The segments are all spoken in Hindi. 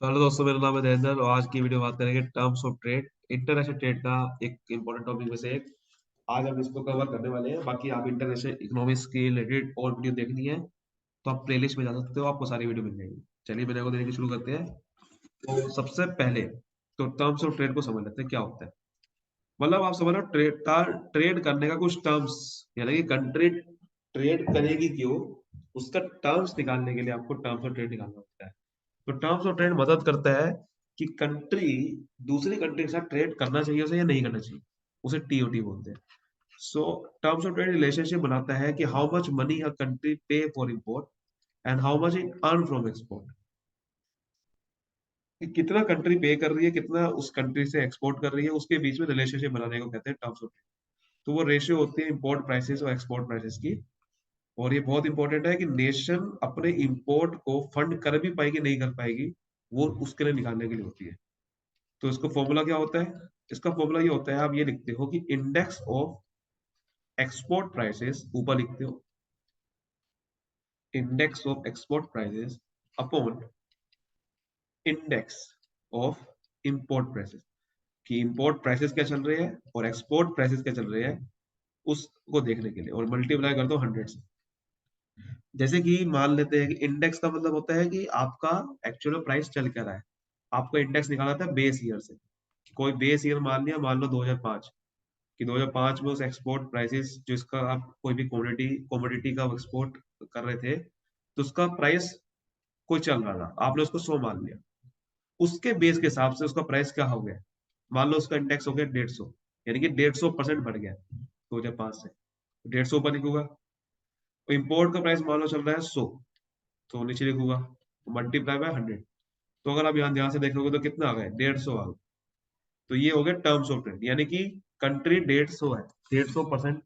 तो हेलो दोस्तों, मेरा नाम है देवेंद्र और आज की वीडियो बात करेंगे terms of trade. International trade का एक इंपॉर्टेंट टॉपिक में से एक आज हम इसको कवर करने वाले हैं। बाकी आप इंटरनेशनल इकोनॉमिक्स की रिलेटेड और वीडियो देखनी है तो आप प्लेलिस्ट में जा सकते हो, आपको सारी वीडियो मिल जाएगी। चलिए वीडियो को देखने शुरू करते हैं। तो सबसे पहले तो टर्म्स ऑफ ट्रेड को समझ लेते हैं क्या होता है। मतलब आप समझ लो ट्रेड करने का कुछ टर्म्स, यानी कि कंट्री ट्रेड करेगी क्यों, उसका टर्म्स निकालने के लिए आपको टर्म्स ऑफ ट्रेड निकालना होता है। तो टर्म्स ऑफ ट्रेड मदद करता है कि कंट्री दूसरी कंट्री के साथ ट्रेड करना चाहिए उसे या नहीं करना चाहिए, उसे टीओटी बोलते हैं। So terms of trade relationship बनाता है कि how much money a country pay for import and how much it earn from export. कि कितना कंट्री पे कर रही है, कितना उस कंट्री से एक्सपोर्ट कर रही है, उसके बीच में रिलेशनशिप बनाने को कहते हैं टर्म्स ऑफ ट्रेड। तो वो रेशियो होती है इंपोर्ट प्राइसेस और एक्सपोर्ट प्राइसेस की। और ये बहुत इंपॉर्टेंट है कि नेशन अपने इंपोर्ट को फंड कर भी पाएगी नहीं कर पाएगी, वो उसके लिए निकालने के लिए होती है। तो इसका फॉर्मूला क्या होता है? इसका फॉर्मूला ये होता है, आप ये लिखते हो कि इंडेक्स ऑफ एक्सपोर्ट प्राइसेस, ऊपर लिखते हो index of export prices upon index of import prices. कि इंपोर्ट प्राइसेस क्या चल रहे हैं और एक्सपोर्ट प्राइसेस क्या चल रहे हैं, उसको देखने के लिए, और मल्टीप्लाई कर दो 100 से। जैसे कि मान लेते हैं कि इंडेक्स का मतलब होता है कि आपका एक्चुअल प्राइस चल क्या रहा है। आपका इंडेक्स निकाला था बेस ईयर से। कोई बेस ईयर मान लिया, मान लो 2005, कि 2005 में उस एक्सपोर्ट प्राइसेस जो इसका आप कोई भी कमोडिटी का एक्सपोर्ट कर रहे थे, तो उसका प्राइस कोई चल रहा था, आपने उसको 100 मान लिया। उसके बेस के हिसाब से उसका प्राइस क्या हो गया, मान लो उसका इंडेक्स हो गया 150, यानी कि 150% बढ़ गया 2005 से। 150 ऊपर लिखूंगा। तो इंपोर्ट का प्राइस मान लो चल रहा है 100, तो नीचे लिखूंगा मल्टीप्लाई बाय 100। तो अगर आप यहाँ ध्यान से देखोगे तो कितना आ गया, 150 आ गया। तो ये हो गया टर्म्स ऑफ ट्रेड, यानी कि कंट्री 150 है, 150%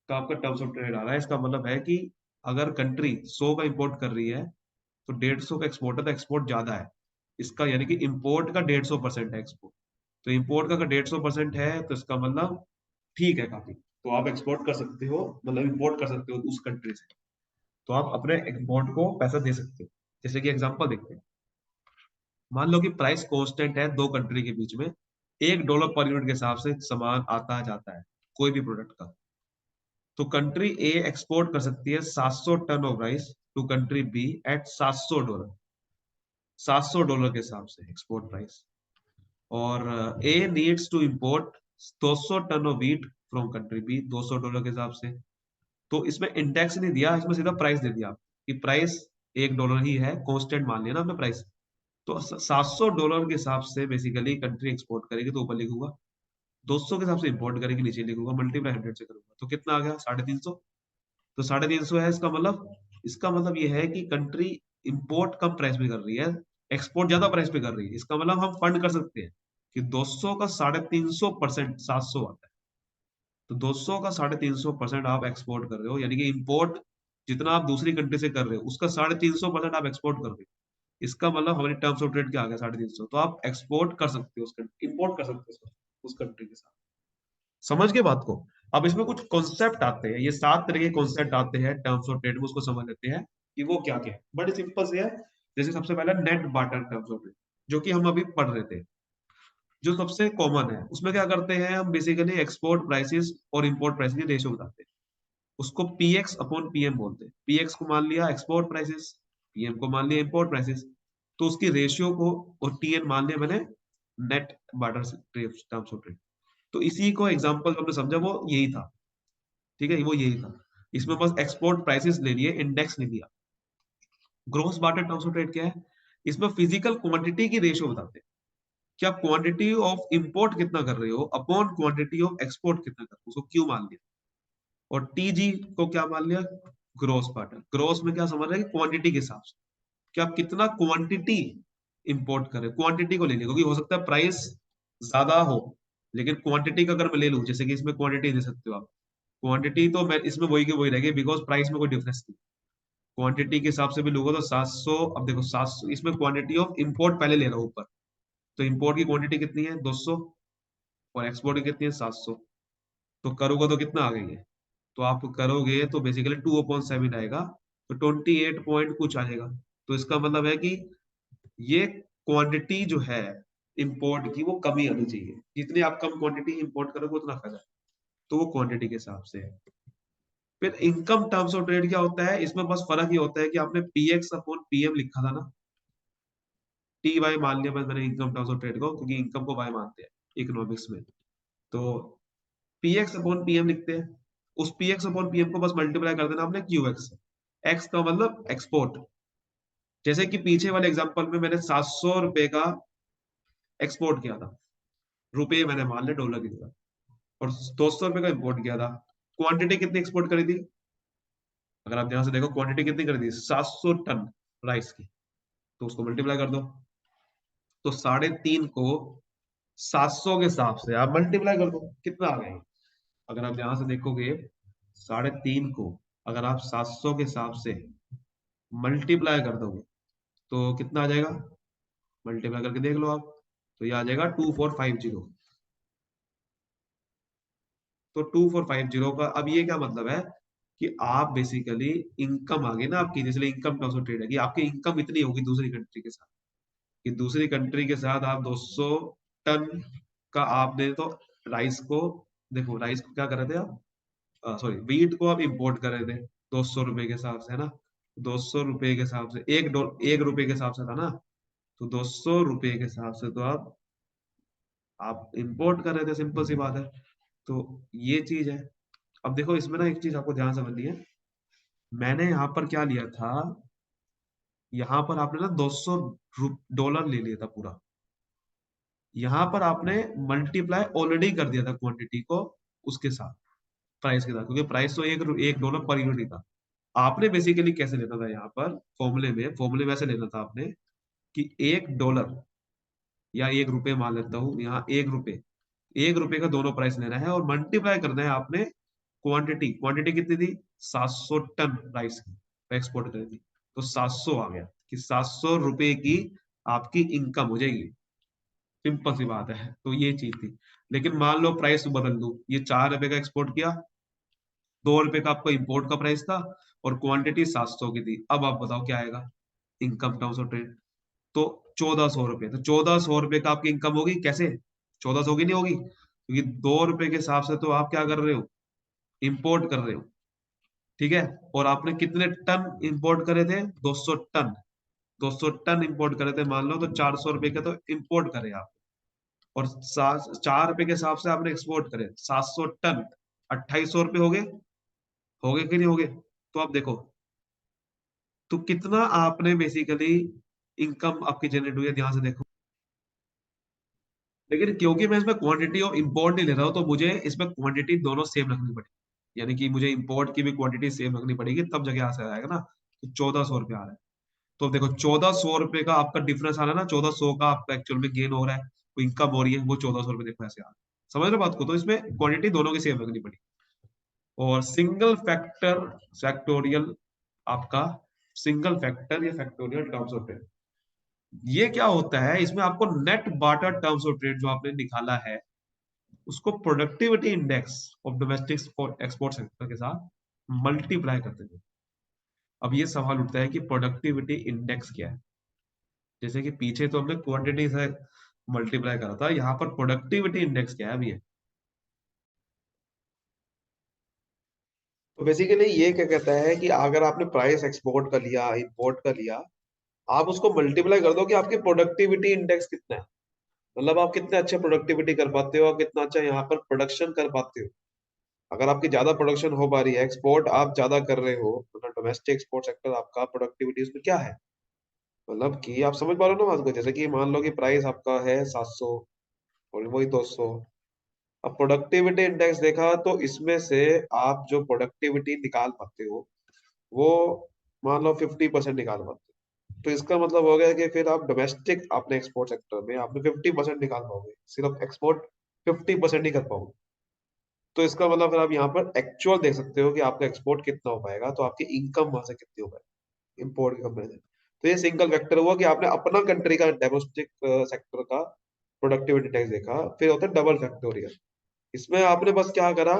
का आपका टर्म्स ऑफ ट्रेड आ रहा है। इसका मतलब है कि अगर कंट्री 100 का इंपोर्ट कर रही है तो 150 का एक्सपोर्ट है, तो एक्सपोर्ट ज्यादा है इसका, यानी कि इंपोर्ट का 150% है एक्सपोर्ट। तो इंपोर्ट का अगर 150% है तो इसका मतलब ठीक है काफी, तो आप एक्सपोर्ट कर सकते हो, मतलब इंपोर्ट कर सकते हो उस कंट्री से। तो आप अपने एक्सपोर्ट को पैसा दे सकते हो। जैसे कि एग्जांपल देखते हैं। मान लो कि प्राइस कांस्टेंट है दो कंट्री के बीच में, $1 पर यूनिट के हिसाब से सामान आता जाता है कोई भी प्रोडक्ट का। तो कंट्री ए एक्सपोर्ट कर सकती है 700 ton of rice to country B at $700, $700 के हिसाब से एक्सपोर्ट प्राइस। और A needs to import 200 ton of wheat from country B $200 के हिसाब से। तो इसमें इंडेक्स नहीं दिया, इसमें सीधा प्राइस दे दिया कि प्राइस $1 ही है, कांस्टेंट मान लिया ना हमने प्राइस। तो $700 के हिसाब से बेसिकली कंट्री एक्सपोर्ट करेगी, तो ऊपर लिखूंगा। 200 के हिसाब से इंपोर्ट करेगी, नीचे लिखूंगा, मल्टीप्लाई 100 से करूंगा, तो कितना आ गया, 350। तो 350 है इसका मतलब ये है कि कंट्री इंपोर्ट कम प्राइस पे कर रही है, एक्सपोर्ट ज्यादा प्राइस पे कर रही है। इसका मतलब हम फंड कर सकते हैं कि 200 का 350% 700 आता है। तो 200 का 350% आप एक्सपोर्ट कर रहे हो, यानी कि इंपोर्ट जितना आप दूसरी कंट्री से कर रहे हो उसका 350% आप एक्सपोर्ट कर रहे हो। इसका मतलब हमारी टर्म्स ऑफ ट्रेड क्या आ गया, 350। तो आप एक्सपोर्ट कर सकते हो, इंपोर्ट कर सकते हो उस कंट्री के साथ। समझ के बात को। अब इसमें कुछ कॉन्सेप्ट आते हैं, ये 7 तरह के कॉन्सेप्ट आते हैं टर्म्स ऑफ ट्रेड में, उसको समझ लेते हैं कि वो क्या क्या है। बड़े सिंपल से है। जैसे सबसे पहले net barter terms of trade, जो कि हम अभी पढ़ रहे थे, जो सबसे कॉमन है। उसमें क्या करते हैं हम, बेसिकली एक्सपोर्ट प्राइसेस और इंपोर्ट प्राइसेस की रेशियो बताते हैं। उसको पीएक्स अपॉन पीएम बोलते हैं। पीएक्स को मान लिया एक्सपोर्ट प्राइसेस, पीएम को मान लिया इंपोर्ट प्राइसेस। तो उसकी रेशियो को, और टीएन मान लिया मैंने net barter terms of trade. तो इसी को एग्जांपल हमने समझा वो यही था। ठीक है, वो यही था। इसमें बस एक्सपोर्ट प्राइसेस ले लिए, इंडेक्स नहीं दिया। Gross barter terms of trade क्या है? इसमें फिजिकल क्वांटिटी की रेशियो बताते हैं कि आप क्वांटिटी ऑफ इंपोर्ट कितना कर रहे हो अपॉन क्वांटिटी ऑफ एक्सपोर्ट कितना कर रहे हो, उसको क्यों मान लिया। और टीजी को क्या मान लिया, ग्रोस बार्टर। ग्रोस में क्या समझ रहे हैं, क्वांटिटी के हिसाब से कि आप कितना क्वांटिटी इंपोर्ट करें, क्वांटिटी को ले लिया, क्योंकि हो सकता है प्राइस ज्यादा हो, लेकिन क्वांटिटी का अगर मैं ले लूं, जैसे कि इसमें क्वांटिटी दे सकते हो आप। क्वांटिटी तो मैं इसमें वही की वही रहेगी, बिकॉज प्राइस में कोई डिफरेंस नहीं। क्वांटिटी के हिसाब से भी लोगे तो 700। अब देखो 700, इसमें क्वांटिटी ऑफ इंपोर्ट पहले ले रहा हूं ऊपर। तो इंपोर्ट की क्वांटिटी कितनी है, 200, और एक्सपोर्ट की कितनी है, 700। तो करोगे तो कितना आ गई है, तो आप करोगे तो बेसिकली 2/7 आएगा। तो 28 पॉइंट कुछ आ जाएगा। तो इसका मतलब है कि ये क्वांटिटी जो है इंपोर्ट की वो कमी आनी चाहिए, जितनी आप कम क्वांटिटी इंपोर्ट करोगे उतना फायदा है, तो वो क्वांटिटी के हिसाब से है। फिर इनकम टर्म्स ऑफ ट्रेड क्या होता है, इसमें बस फर्क ये होता है कि आपने पीएक्स अपॉन पीएम लिखा था ना, टी वाई मान लिया बस मैंने इनकम टर्म्स ऑफ ट्रेड को, क्योंकि इनकम को वाई मानते हैं इकोनॉमिक्स में, तो पीएक्स अपॉन पीएम लिखते हैं, उस पीएक्स अपॉन पीएम को बस मल्टीप्लाई कर देना आपने क्यूएक्स से, एक्स का मतलब एक्सपोर्ट। जैसे कि पीछे वाले एग्जांपल में मैंने 700 रुपए का एक्सपोर्ट किया था, रुपए मैंने मान लिया डॉलर की जगह, और 200 रुपए का इंपोर्ट किया था। क्वांटिटी कितनी एक्सपोर्ट करी थी, अगर आप ध्यान से देखो क्वांटिटी कितनी करी थी, 700 टन राइस की, तो उसको मल्टीप्लाई कर दो, तो 3.5 को 700 के हिसाब से आप मल्टीप्लाई कर दो, कितना आ गया। अगर आप ध्यान से देखोगे 3.5 को अगर आप 700 के हिसाब से मल्टीप्लाई कर दोगे तो कितना आ जाएगा, मल्टीप्लाई करके देख लो आप, तो ये आ जाएगा 2450। तो 2450 का अब ये क्या मतलब है कि आप बेसिकली इनकम आ गई ना आपकी, इसलिए इनकम टर्म्स ऑफ ट्रेड है कि आपकी इनकम इतनी होगी दूसरी कंट्री के साथ, कि दूसरी कंट्री के साथ आप 200 टन का आपने तो राइस को, देखो राइस को क्या कर रहे थे आप, सॉरी वीट को आप इंपोर्ट कर रहे थे 200 रुपए के हिसाब से, है ना, 200 रुपए के हिसाब से, 1 रुपए के हिसाब से था ना, तो 200 रुपए के हिसाब से तो आप इंपोर्ट कर रहे थे, सिंपल सी बात है। तो ये चीज है। अब देखो इसमें ना एक चीज आपको ध्यान समझनी है, मैंने यहाँ पर क्या लिया था, यहाँ पर आपने ना $200 ले लिया था पूरा, यहाँ पर आपने मल्टीप्लाई ऑलरेडी कर दिया था क्वांटिटी को उसके साथ, प्राइस के साथ, क्योंकि प्राइस तो $1 पर यूनिट ही था। आपने बेसिकली कैसे लेना था, यहाँ पर फॉर्मूले में ऐसे लेना था आपने कि $1 या 1 रुपए मान लेता हूँ, यहाँ 1 रुपए, 1 रुपए का दोनों प्राइस लेना है और मल्टीप्लाई करना है आपने क्वांटिटी, क्वांटिटी कितनी थी, 700 टन राइस की एक्सपोर्ट करी थी, तो 700 आ गया कि 700 रुपए की आपकी इनकम हो जाएगी, सिंपल सी बात है। तो ये चीज थी, लेकिन मान लो प्राइस बदल दो, ये 4 रुपए का एक्सपोर्ट किया, 2 रुपए का आपका इंपोर्ट का प्राइस था और क्वांटिटी 700 की थी, अब आप बताओ क्या आएगा इनकम टर्म्स ऑफ ट्रेड, तो 1400 रुपए, तो 1400 रुपए का आपकी इनकम होगी कैसे, 1400 की नहीं होगी, क्योंकि 2 रुपए के हिसाब से तो आप क्या कर रहे हो, इंपोर्ट कर रहे हो, ठीक है, और आपने कितने टन इंपोर्ट करे थे, 200 टन, 200 टन इंपोर्ट करे थे मान लो, तो 400 रुपए के तो इंपोर्ट करे आप, और 4 रुपए के हिसाब से आपने एक्सपोर्ट करे 700 टन, 2800 रुपए हो गए कि नहीं हो गए, तो आप देखो तो कितना आपने बेसिकली इनकम आपकी जनरेट हुई है, ध्यान से देखो। लेकिन क्योंकि मैं इसमें क्वांटिटी ऑफ इंपोर्ट नहीं ले रहा हूँ, तो मुझे इसमें क्वांटिटी दोनों सेम रखनी पड़ेगी, यानी कि मुझे इंपोर्ट की भी क्वांटिटी सेम रखनी पड़ेगी, तब जगह आ आएगा ना, तो 1400 रुपये आ रहा है, तो देखो 1400 रुपये का आपका डिफरेंस आ रहा है ना, 1400 का आपका एक्चुअल में गेन हो रहा है, वो इनकम हो रही है, वो 1400 रुपये देखो ऐसे आ रहा है, समझ रहे हो बात को, तो इसमें क्वांटिटी दोनों की सेम रखनी पड़ेगी। और सिंगल फैक्टर फैक्टोरियल, आपका सिंगल फैक्टर या फैक्टोरियल टर्म्स ऑफ ट्रेड, ये क्या होता है, इसमें आपको net barter terms of trade जो आपने निकाला है उसको productivity index of domestic export sector के साथ मल्टीप्लाई करते हैं। अब ये सवाल उठता है कि प्रोडक्टिविटी इंडेक्स क्या है, जैसे कि पीछे तो हमने क्वांटिटी से मल्टीप्लाई करा था, यहाँ पर प्रोडक्टिविटी इंडेक्स क्या है अभी है। तो बेसिकली ये क्या कहता है कि अगर आपने प्राइस एक्सपोर्ट का लिया, इंपोर्ट का लिया, आप उसको मल्टीप्लाई कर दो कि आपकी प्रोडक्टिविटी इंडेक्स कितना है, मतलब आप कितने अच्छे प्रोडक्टिविटी कर पाते हो, कितना अच्छा यहाँ पर प्रोडक्शन कर पाते हो। अगर आपकी ज्यादा प्रोडक्शन हो पा रही है, एक्सपोर्ट आप ज्यादा कर रहे हो, मतलब डोमेस्टिक एक्सपोर्ट सेक्टर आपका प्रोडक्टिविटी उसमें क्या है, मतलब कि आप समझ पा रहे हो ना बात को, जैसे कि मान लो कि प्राइस आपका है 700 और वही 200, अब प्रोडक्टिविटी इंडेक्स देखा तो इसमें से आप जो प्रोडक्टिविटी निकाल पाते हो वो मान लो 50% निकाल पाते हो, तो इसका मतलब हो गया कि फिर आप डोमेस्टिक अपने एक्सपोर्ट सेक्टर में आपने 50% निकाल पाओगे, सिर्फ एक्सपोर्ट 50% ही कर पाओगे, तो इसका मतलब फिर आप यहाँ पर एक्चुअल देख सकते हो कि आपका एक्सपोर्ट कितना हो पाएगा, तो आपकी इनकम वहां से कितनी हो पाएगी इम्पोर्ट के कंपेरिजन। तो ये सिंगल फैक्टर हुआ कि आपने अपना कंट्री का डोमेस्टिक सेक्टर का प्रोडक्टिविटी टैक्स देखा। फिर होता है डबल फैक्टोरियल, इसमें आपने बस क्या करा,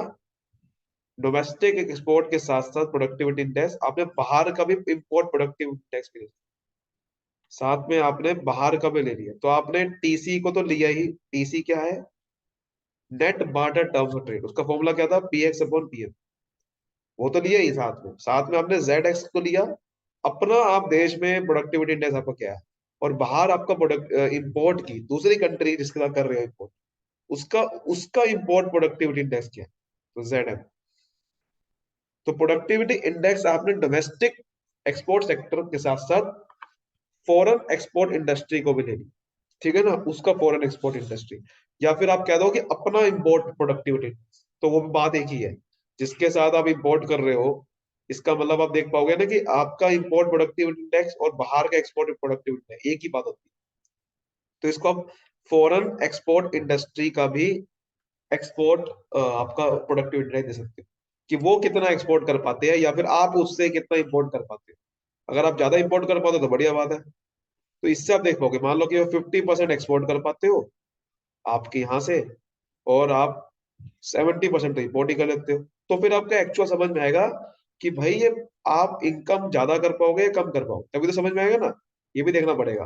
डोमेस्टिक एक्सपोर्ट के साथ साथ प्रोडक्टिविटी इंडेक्स आपने बाहर का भी इंपोर्ट प्रोडक्टिविटी इंडेक्स भी देखा। साथ में आपने बाहर का भी ले लिया, तो आपने टीसी को तो लिया ही। टीसी क्या है? Net barter terms of trade, उसका फॉर्मूला क्या था? P X upon P M. वो तो लिया ही साथ में आपने जेड एक्स को लिया। अपना आप देश में प्रोडक्टिविटी इंडेक्स आपका क्या है, और बाहर आपका प्रोडक्ट इंपोर्ट की दूसरी कंट्री जिसके साथ कर रहे हो इंपोर्ट, उसका उसका इंपोर्ट प्रोडक्टिविटी इंडेक्स क्या है? तो जेड एम। तो प्रोडक्टिविटी इंडेक्स आपने डोमेस्टिक एक्सपोर्ट सेक्टर के साथ साथ फॉरेन एक्सपोर्ट इंडस्ट्री को भी ले ली, ठीक है ना, उसका फॉरेन एक्सपोर्ट इंडस्ट्री। या फिर आप कह दो कि अपना इंपोर्ट प्रोडक्टिविटी, तो वो भी बात एक ही है। जिसके साथ आप इंपोर्ट कर रहे हो, इसका मतलब आप देख पाओगे ना कि आपका इंपोर्ट प्रोडक्टिविटी इंडेक्स और बाहर का एक्सपोर्ट प्रोडक्टिविटी इंडेक्स एक ही बात होती है। तो इसको आप फॉरेन एक्सपोर्ट इंडस्ट्री का भी एक्सपोर्ट आपका प्रोडक्टिविटी इंडेक्स दे सकते हो, कि वो कितना एक्सपोर्ट कर पाते हैं या फिर आप उससे कितना इंपोर्ट कर पाते हो। अगर आप ज्यादा इंपोर्ट कर पाते हो तो बढ़िया बात है। तो इससे आप देख पाओगे, मान लो कि 50% एक्सपोर्ट कर पाते हो आपके यहाँ से, और आप 70% तो इम्पोर्ट ही कर लेते हो, तो फिर आपका एक्चुअल समझ में आएगा कि भाई ये आप इनकम ज्यादा कर पाओगे या कम कर पाओगे, तभी तो समझ में आएगा ना। ये भी देखना पड़ेगा।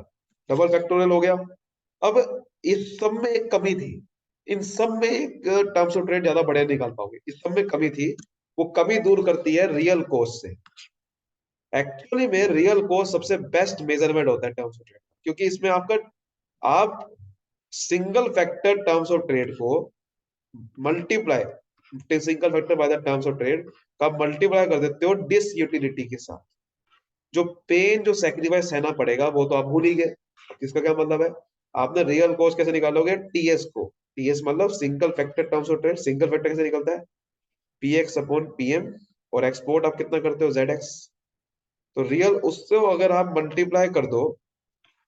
डबल फैक्टोरियल हो गया। अब इस सब में एक कमी थी, इन सब में एक टर्म्स ऑफ ट्रेड ज्यादा बढ़िया निकाल पाओगे, इस सब में कमी थी। वो कमी दूर करती है रियल कॉस्ट से। एक्चुअली में रियल कॉस्ट सबसे बेस्ट मेजरमेंट होता है टर्म्स ऑफ ट्रेड, क्योंकि इसमें आपका आप single factor terms of trade को multiply, single factor by the terms of trade का मल्टीप्लाई कर देते हो डिस यूटिलिटी के साथ। जो पेन जो सेक्रीफाइस सहना पड़ेगा वो तो आप भूल ही गए। इसका क्या मतलब है? आपने रियल कॉस्ट कैसे निकालोगे? टीएस को, टीएस मतलब single factor terms of trade. Single factor कैसे निकलता है? P X upon P M, और एक्सपोर्ट आप कितना करते हो? Z x. तो रियल उससे अगर आप मल्टीप्लाई कर दो,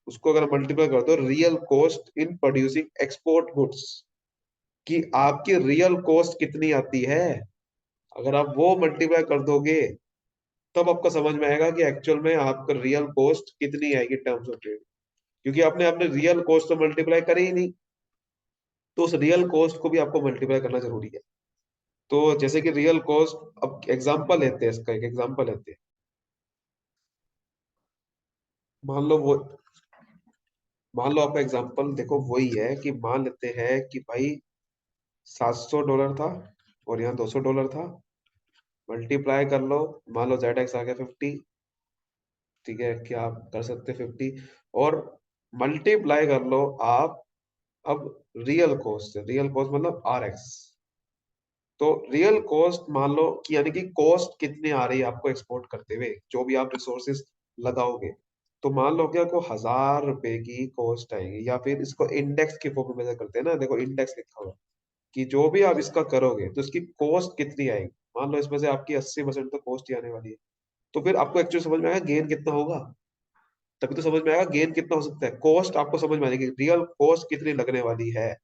उसको अगर मल्टीप्लाई कर दो real cost in producing export goods, कि आपकी रियल कॉस्ट कितनी आती है, अगर आप वो मल्टीप्लाई कर दोगे, तब आपको समझ में आएगा कि एक्चुअल में आपका रियल कॉस्ट कितनी आएगी टर्म्स ऑफ ट्रेड। क्योंकि आपने अपने रियल कॉस्ट तो मल्टीप्लाई करी ही नहीं, तो उस रियल कॉस्ट को भी आपको मल्टीप्लाई करना जरूरी है। तो जैसे कि रियल कॉस्ट, अब एग्जांपल लेते हैं, इसका एक एग्जांपल लेते हैं। मान लो वो मान लो आपका एग्जांपल देखो वही है कि मान लेते हैं कि भाई $700 था और यहाँ $200 था। मल्टीप्लाई कर लो, मान लो जेड एक्स आ गया 50, ठीक है, क्या आप कर सकते 50, और मल्टीप्लाई कर लो आप अब रियल कॉस्ट से। रियल कॉस्ट मतलब आर एक्स। तो रियल कॉस्ट मान लो कि यानी कि कॉस्ट कितनी आ रही है आपको एक्सपोर्ट करते हुए, जो भी आप रिसोर्सेज लगाओगे। तो मान लो कि आपको ₹1000 की कॉस्ट आएगी, या फिर इसको इंडेक्स के फॉर्म में मेजर करते हैं ना, देखो इंडेक्स लिखा हुआ, कि जो भी आप इसका करोगे तो इसकी कॉस्ट कितनी आएगी। मान लो इसमें से आपकी 80% तो कॉस्ट ही आने वाली है। तो फिर आपको एक्चुअली समझ में आएगा गेन कितना होगा। तभी तो समझ में आएगा गेन कितना हो सकता है। कॉस्ट आपको समझ में आएगी, रियल कॉस्ट कितनी लगने वाली है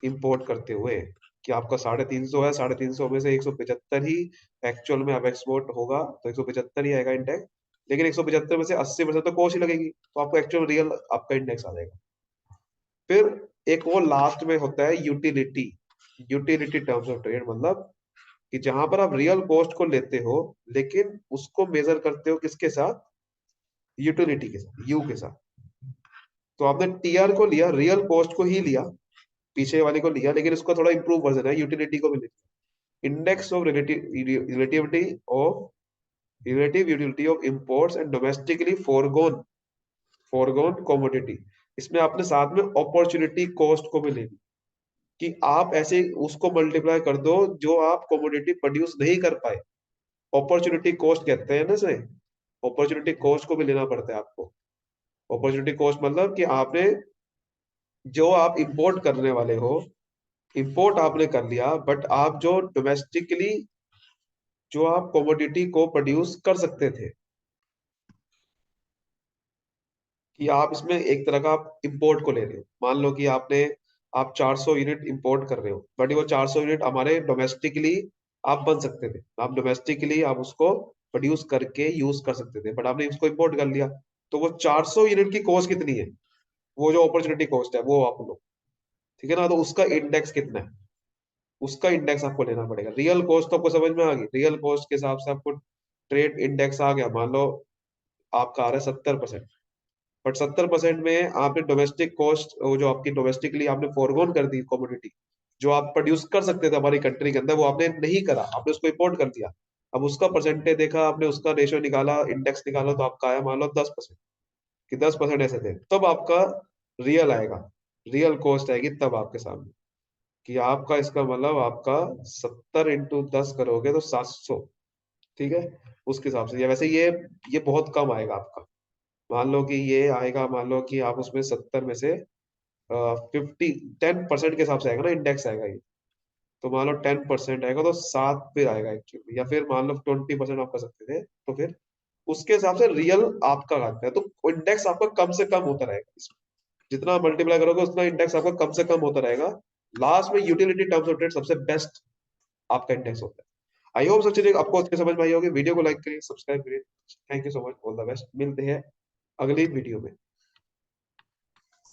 इंपोर्ट करते हुए। कि आपका 350 है, 350 में से 175 ही एक्चुअल में अब एक्सपोर्ट होगा, तो 175 ही आएगा इंडेक्स। लेकिन 175 में से 80% तो कॉस्ट ही लगेगी, तो आपको एक्चुअल रियल आपका इंडेक्स आ जाएगा। फिर एक वो लास्ट में होता है utility. Utility terms of trade मतलब कि जहां पर आप रियल कॉस्ट को लेते हो, लेकिन उसको मेजर करते हो किसके साथ? यूटिलिटी के साथ, यू के साथ। तो आपने टीआर को लिया, रियल कॉस्ट को ही लिया, पीछे वाले को लिया, लेकिन उसका थोड़ा इंप्रूव वर्जन है, यूटिलिटी को भी लिया। Index of relativity of relative utility of imports and domestically foregone foregone commodity. इसमें आपने साथ में अपॉर्चुनिटी कॉस्ट को भी ले ली, कि आप ऐसे उसको मल्टीप्लाई कर दो जो आप कमोडिटी प्रोड्यूस नहीं कर पाए। अपॉर्चुनिटी कॉस्ट कहते हैं ना इसे। अपॉर्चुनिटी कॉस्ट को भी लेना पड़ता है आपको। अपॉर्चुनिटी कॉस्ट मतलब कि आपने जो आप इंपोर्ट करने वाले हो, इंपोर्ट आपने कर लिया, बट आप जो डोमेस्टिकली जो आप कमोडिटी को प्रोड्यूस कर सकते थे, कि आप इसमें एक तरह का आप इंपोर्ट को ले रहे हो। मान लो कि आप 400 यूनिट इंपोर्ट कर रहे हो, बट वो 400 यूनिट हमारे डोमेस्टिकली आप बन सकते थे, आप डोमेस्टिकली आप उसको प्रोड्यूस करके यूज कर सकते थे, बट आपने इसको इंपोर्ट कर लिया। तो वो 400 यूनिट की कॉस्ट कितनी है? वो जो अपॉर्चुनिटी कॉस्ट है वो आप लो, ठीक है ना। तो उसका इंडेक्स कितना है, उसका इंडेक्स आपको लेना पड़ेगा। रियल कॉस्ट तो आपको समझ में आ गई, रियल कॉस्ट के हिसाब से आपको ट्रेड इंडेक्स आ गया। मान लो आपका आ रहा है 70%, बट 70% में आपने डोमेस्टिक कॉस्ट, जो आपकी डोमेस्टिकली आपने फोरगोन कर दी कमोडिटी, जो आप प्रोड्यूस कर सकते थे हमारी कंट्री के अंदर, वो आपने नहीं करा, आपने उसको इम्पोर्ट कर दिया। अब उसका परसेंटेज देखा आपने, उसका रेशियो निकाला, इंडेक्स निकाला, तो आपका आया मान लो 10%, कि 10% ऐसे थे, तब आपका रियल आएगा, रियल कॉस्ट आएगी तब आपके सामने, कि आपका इसका मतलब आपका 70 × 10 करोगे तो 700, ठीक है, उसके हिसाब से। या वैसे ये बहुत कम आएगा आपका, मान लो कि ये आएगा, मान लो कि आप उसमें 70 में से 10% के हिसाब से आएगा ना, इंडेक्स आएगा ये, तो मान लो 10% आएगा तो 7 फिर आएगा एक्चुअली, या फिर मान लो 20% आप कर सकते थे, तो फिर उसके हिसाब से रियल आपका आता है। तो इंडेक्स आपका कम से कम होता रहेगा, जितना मल्टीप्लाई करोगे उतना इंडेक्स आपका कम से कम होता रहेगा। लास्ट में यूटिलिटी टर्म्स ऑफ ट्रेड सबसे बेस्ट आपका इंडेक्स होता है। आई होप सब चीजें आपको अच्छे समझ में आई होगी। वीडियो को लाइक करिए, सब्सक्राइब करिए। Thank you so much, all the best. मिलते हैं अगली वीडियो में।